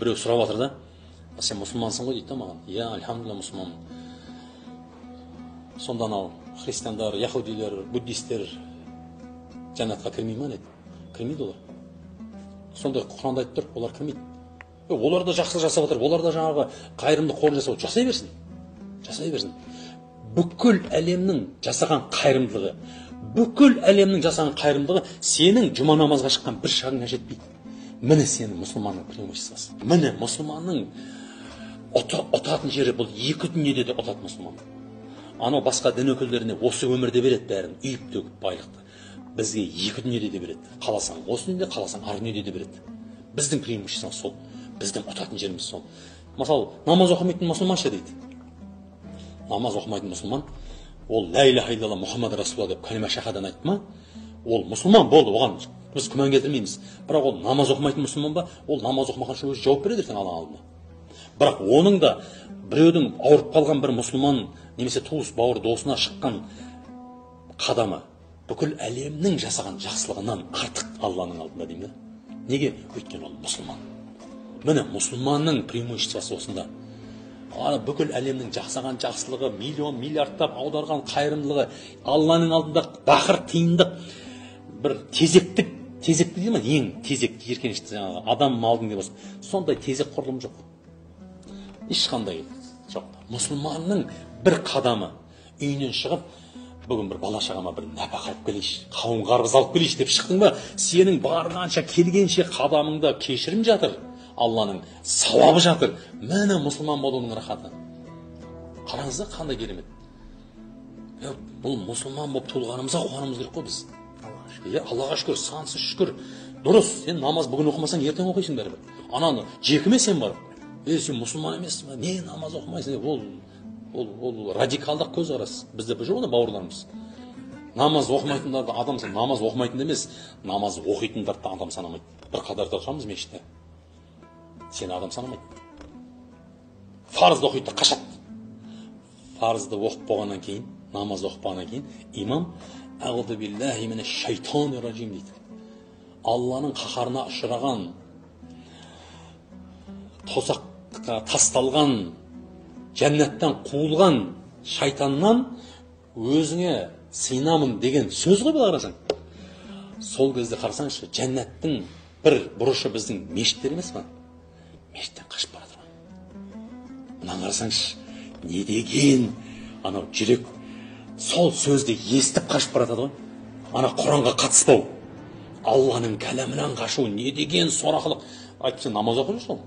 біреу сұрап жатыр да, сен мұсылмансың ғой дейді да маған. Иә, альхамдулилля мұсылманмын. Сонда анау христиандар, яхудилер, буддистер жәннатқа кірмей ма деді. Кірмейді олар. Сонда Құранда айтып тұр, олар кірмейді. Олар да жақсылық жасап отыр, олар да жаңағы қайырымды қор жасап отыр. Жасай берсін. Жасай берсін. Бүкіл әлемнің жасаған қайырымдылығы, сенің жұма намазға шыққан бір шағыңа жетпейді. Міне сенің мұсылманның преимуществосы. Міне мұсылманның ұтатын жері бұл екі дүниеде де ұтады мұсылман. Анау басқа дін өкілдеріне осы өмірде береді бәрін, үйіп төгіп байлықты. Бізге екі дүниеде де береді. Қаласаң осы дүниеде, қаласаң ар дүниеде де береді. Біздің преимуществомыз сол. Біздің ұтатын жеріміз сол. Мысалы, намаз оқымайтын мұсылманша дейді. Намаз оқымайтын мұсылман, ол ла иляха илlallah Мұхаммад Расулалла деп кәлима шахадан айтты ма, ол мұсылман болды, оған біз күмән келтірмейміз. Бірақ ол намаз оқымайтын мұсылман ба, ол намаз оқымағанша өзі жауап береді ертең Алланың алдына. Бірақ оның да біреудің ауырып қалған бір мұсылман немесе туыс бауыр досына шыққан қадамы бүкіл әлемнің жасаған жақсылығынан артық Алланың алдында деймін. Неге? Өйткені ол мұсылман. Міне мұсылманның преимуществосы осында. Бүкіл әлемнің жасаған жақсылығы, миллион, миллиардтап аударған қайырымдылығы, Алланың алдында бақыр тиындық, бір тезекті дейді ма? Ең тезек, жиіркенішті адам малдың деп болсын. Сондай тезек құрылым жоқ. Ешқандай жоқ. Мұсылманның бір қадамы үйінен шығып, бүгін бір бала шағама бір нәпақа алып келейші, қауын қарбыз алып келейші деп шықтың ба, сенің барғанша келгенше қадамыңда кешірім жатыр. Алланың сауабы жатыр. Міне мұсылман болуының рахаты. Қараңыз да қандай керемет. Бұл мұсылман болып туылғанымызға қуанымыз керек қой біз. Аллаға шүкір, сансыз шүкір. Дұрыс, сен намаз бүгін оқымасаң ертең оқисың бәрібір. Ананы жекіме сен барып. Сен мұсылман емессің ба? Не намаз оқымайсың? Ол радикалдық көзқарас. Бізде бұл жоқ бауырларымыз. Намаз оқымайтындарды адам сан, намаз оқымайтын емес, намаз оқитындарды адам санамайды. Bir қатарда тұрамыз мешітте. Сені адам санамайды. Фарызды оқиды, қашады. Фарызды оқып болғаннан кейін, намаз оқып болғаннан кейін, имам Әғуду биллахи минеш шайтани ражим дейді. Алланың қаһарына ұшыраған, тосаққа тасталған, жәннаттан қуылған шайтаннан өзіңе сыйынамын деген сөз ғой бұл қарасаң. Сол кезде қарасаңшы, жәннаттың бір бұрышы біздің мешіттер емес па? Мешіттен қашып бара жатыр. Мына қарасаңшы, не деген анау жүрек сол сөзді естіп қашып бара жатады ғой. Ана Құранға қатыспау, Алланың кәләмінен қашу не деген сорақылық. Айтты, намаз оқып жүрсің.